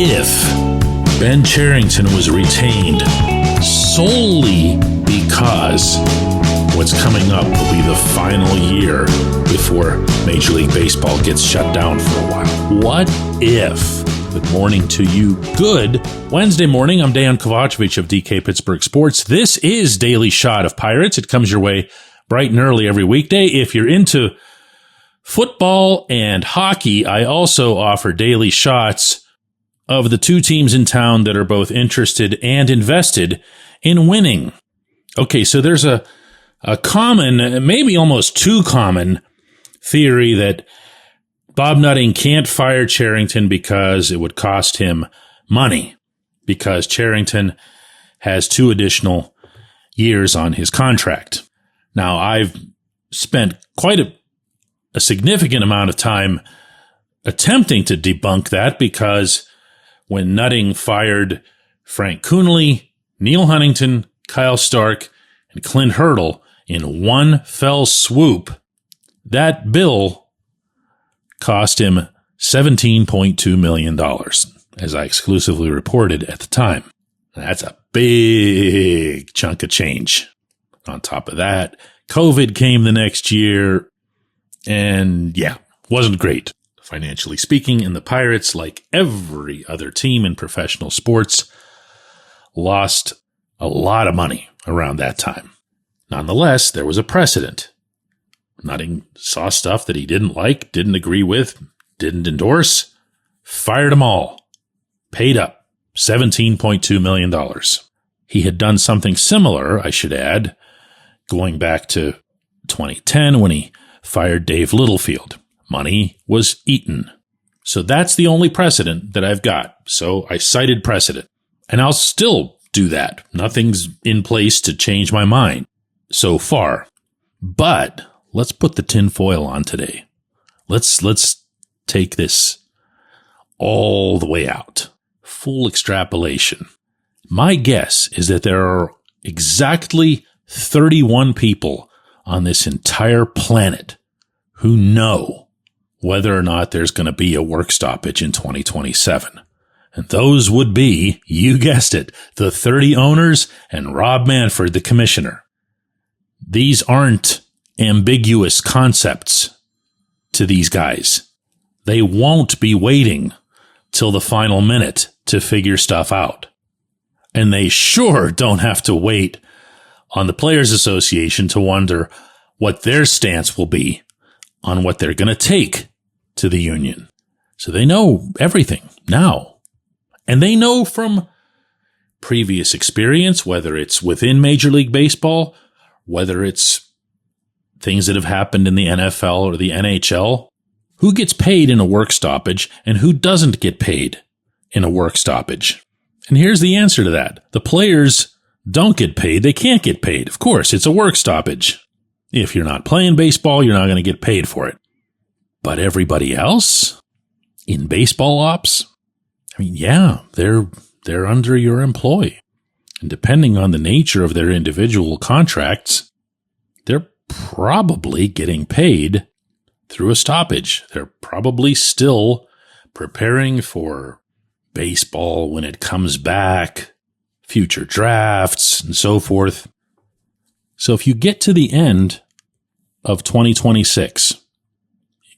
if Ben Cherington was retained solely because what's coming up will be the final year before Major League Baseball gets shut down for a while? What if? Good morning to you. Good Wednesday morning. I'm Dejan Kovacevic of DK Pittsburgh Sports. This is Daily Shot of Pirates. It comes your way bright and early every weekday. If you're into football and hockey, I also offer daily shots of the two teams in town that are both interested and invested in winning. Okay, so there's a common, maybe almost too common, theory that Bob Nutting can't fire Cherington because it would cost him money, because Cherington has 2 additional years on his contract. Now, I've spent quite a significant amount of time attempting to debunk that, because when Nutting fired Frank Coonelly, Neil Huntington, Kyle Stark, and Clint Hurdle in one fell swoop, that bill cost him $17.2 million, as I exclusively reported at the time. That's a big chunk of change. On top of that, COVID came the next year, and wasn't great, financially speaking. And the Pirates, like every other team in professional sports, lost a lot of money around that time. Nonetheless, there was a precedent. Nutting saw stuff that he didn't like, didn't agree with, didn't endorse, fired them all, paid up $17.2 million. He had done something similar, I should add, going back to 2010 when he fired Dave Littlefield. Money was eaten. So that's the only precedent that I've got. So I cited precedent. And I'll still do that. Nothing's in place to change my mind so far. But let's put the tinfoil on today. Let's take this all the way out. Full extrapolation. My guess is that there are exactly 31 people on this entire planet who know whether or not there's going to be a work stoppage in 2027. And those would be, you guessed it, the 30 owners and Rob Manfred, the commissioner. These aren't ambiguous concepts to these guys. They won't be waiting till the final minute to figure stuff out. And they sure don't have to wait on the Players Association to wonder what their stance will be on what they're going to take to the union. So they know everything now. And they know from previous experience, whether it's within Major League Baseball, whether it's things that have happened in the NFL or the NHL, who gets paid in a work stoppage and who doesn't get paid in a work stoppage. And here's the answer to that. The players don't get paid. They can't get paid. Of course, it's a work stoppage. If you're not playing baseball, you're not going to get paid for it. But everybody else in baseball ops, they're under your employ. And depending on the nature of their individual contracts, they're probably getting paid through a stoppage. They're probably still preparing for baseball when it comes back, future drafts, and so forth. So if you get to the end of 2026,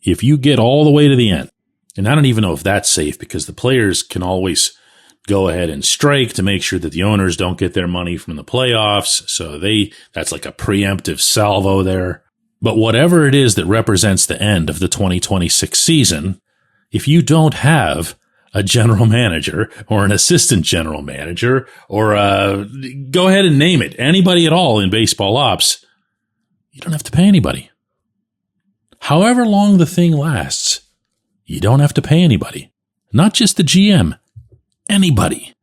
if you get all the way to the end, and I don't even know if that's safe, because the players can always go ahead and strike to make sure that the owners don't get their money from the playoffs. So that's like a preemptive salvo there. But whatever it is that represents the end of the 2026 season, if you don't have a general manager or an assistant general manager or go ahead and name it, anybody at all in baseball ops, you don't have to pay anybody. However long the thing lasts, you don't have to pay anybody. Not just the GM, anybody.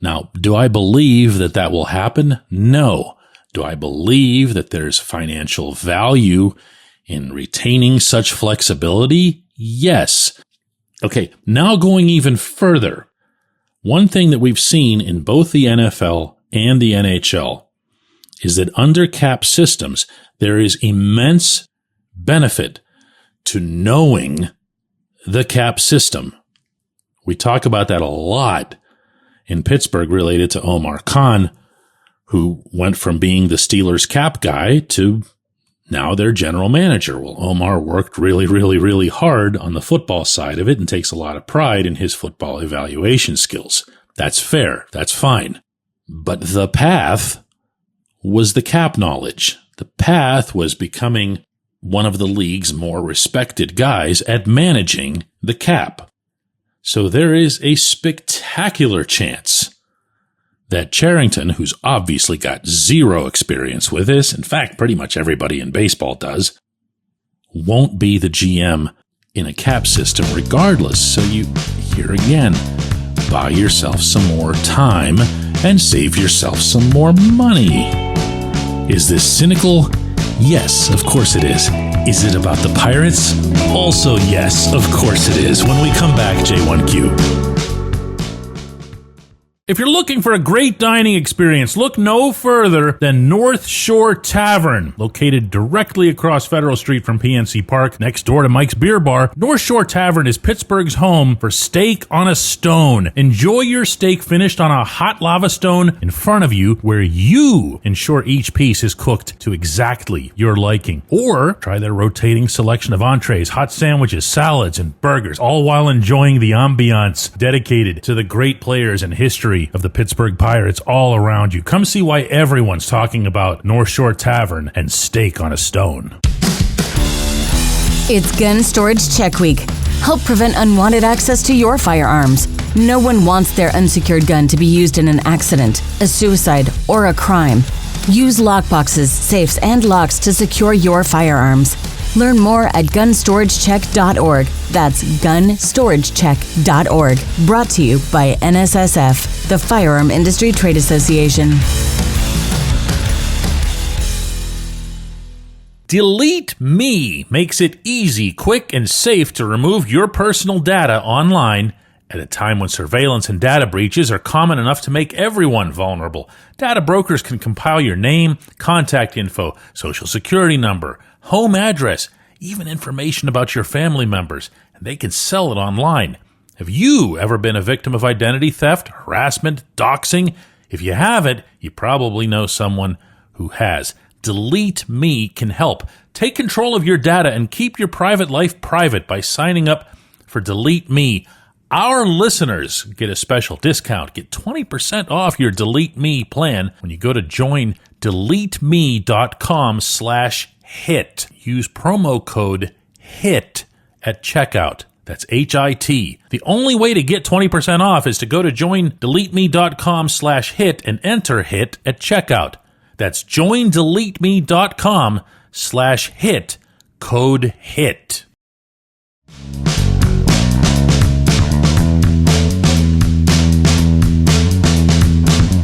Now, do I believe that that will happen? No. Do I believe that there's financial value in retaining such flexibility? Yes. Okay, now going even further, one thing that we've seen in both the NFL and the NHL is that under cap systems, there is immense benefit to knowing the cap system. We talk about that a lot in Pittsburgh related to Omar Khan, who went from being the Steelers cap guy to now their general manager. Well, Omar worked really, really, really hard on the football side of it and takes a lot of pride in his football evaluation skills. That's fair. That's fine. But the path was the cap knowledge. The path was becoming one of the league's more respected guys at managing the cap. So there is a spectacular chance that Cherington, who's obviously got zero experience with this, in fact, pretty much everybody in baseball does, won't be the GM in a cap system regardless. So you, here again, buy yourself some more time and save yourself some more money. Is this cynical? Yes, of course it is. Is it about the Pirates? Also yes, of course it is. When we come back, J1Q. If you're looking for a great dining experience, look no further than North Shore Tavern. Located directly across Federal Street from PNC Park, next door to Mike's Beer Bar, North Shore Tavern is Pittsburgh's home for steak on a stone. Enjoy your steak finished on a hot lava stone in front of you, where you ensure each piece is cooked to exactly your liking. Or try their rotating selection of entrees, hot sandwiches, salads, and burgers, all while enjoying the ambiance dedicated to the great players and history of the Pittsburgh Pirates all around you. Come see why everyone's talking about North Shore Tavern and steak on a stone. It's Gun Storage Check Week. Help prevent unwanted access to your firearms. No one wants their unsecured gun to be used in an accident, a suicide, or a crime. Use lockboxes, safes, and locks to secure your firearms. Learn more at gunstoragechek.org. That's gunstoragechek.org. Brought to you by NSSF, the Firearm Industry Trade Association. Delete Me makes it easy, quick, and safe to remove your personal data online at a time when surveillance and data breaches are common enough to make everyone vulnerable. Data brokers can compile your name, contact info, social security number, home address, even information about your family members, and they can sell it online. Have you ever been a victim of identity theft, harassment, doxing? If you haven't, you probably know someone who has. Delete Me can help. Take control of your data and keep your private life private by signing up for Delete Me. Our listeners get a special discount. Get 20% off your Delete Me plan when you go to joindeleteme.com/hit. Use promo code HIT at checkout. That's HIT. The only way to get 20% off is to go to joindeleteme.com/hit and enter HIT at checkout. That's joindeleteme.com/hit, code HIT.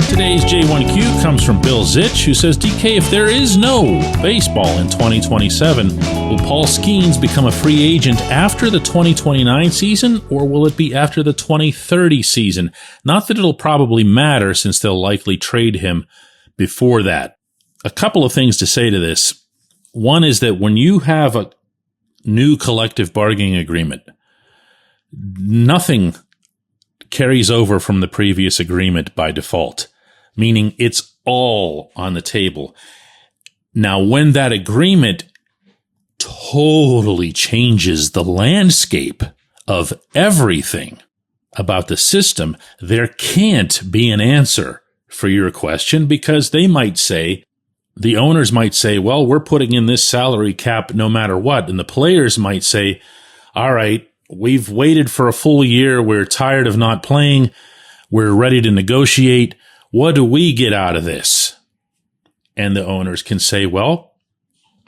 Today's J1Q comes from Bill Zitch, who says, DK, if there is no baseball in 2027, will Paul Skenes become a free agent after the 2029 season, or will it be after the 2030 season? Not that it'll probably matter, since they'll likely trade him before that. A couple of things to say to this. One is that when you have a new collective bargaining agreement, nothing carries over from the previous agreement by default, meaning it's all on the table. Now, when that agreement totally changes the landscape of everything about the system, there can't be an answer for your question, because they might say, the owners might say, well, we're putting in this salary cap no matter what. And the players might say, all right, we've waited for a full year. We're tired of not playing. We're ready to negotiate. What do we get out of this? And the owners can say, well,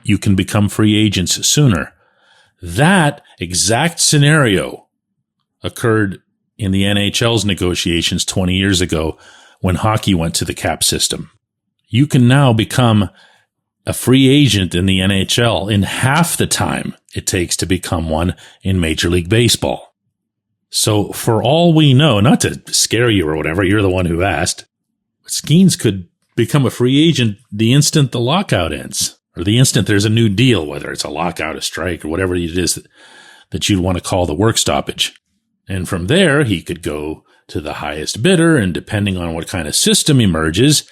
you can become free agents sooner. That exact scenario occurred in the NHL's negotiations 20 years ago when hockey went to the cap system. You can now become a free agent in the NHL in half the time it takes to become one in Major League Baseball. So for all we know, not to scare you or whatever, you're the one who asked, Skenes could become a free agent the instant the lockout ends, or the instant there's a new deal, whether it's a lockout, a strike, or whatever it is that you'd want to call the work stoppage. And from there, he could go to the highest bidder, and depending on what kind of system emerges,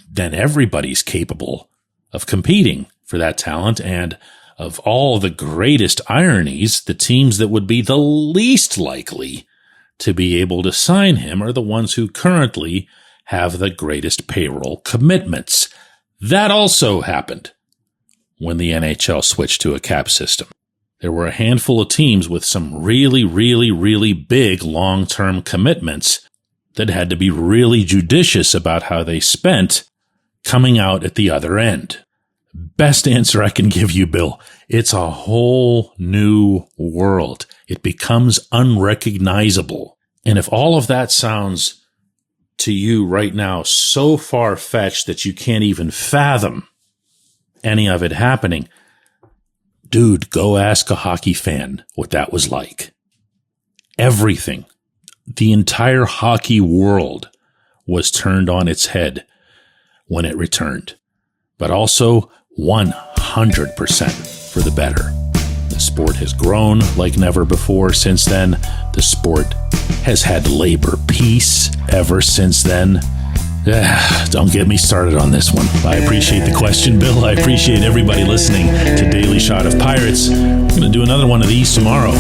then everybody's capable of competing for that talent. And of all the greatest ironies, the teams that would be the least likely to be able to sign him are the ones who currently have the greatest payroll commitments. That also happened when the NHL switched to a cap system. There were a handful of teams with some really, really, really big long-term commitments that had to be really judicious about how they spent coming out at the other end. Best answer I can give you, Bill. It's a whole new world. It becomes unrecognizable. And if all of that sounds to you right now so far-fetched that you can't even fathom any of it happening, dude, go ask a hockey fan what that was like. Everything, the entire hockey world was turned on its head when it returned, but also 100% for the better. The sport has grown like never before since then. The sport has had labor peace ever since then. Don't get me started on this one. I appreciate the question, Bill. I appreciate everybody listening to Daily Shot of Pirates. I'm going to do another one of these tomorrow.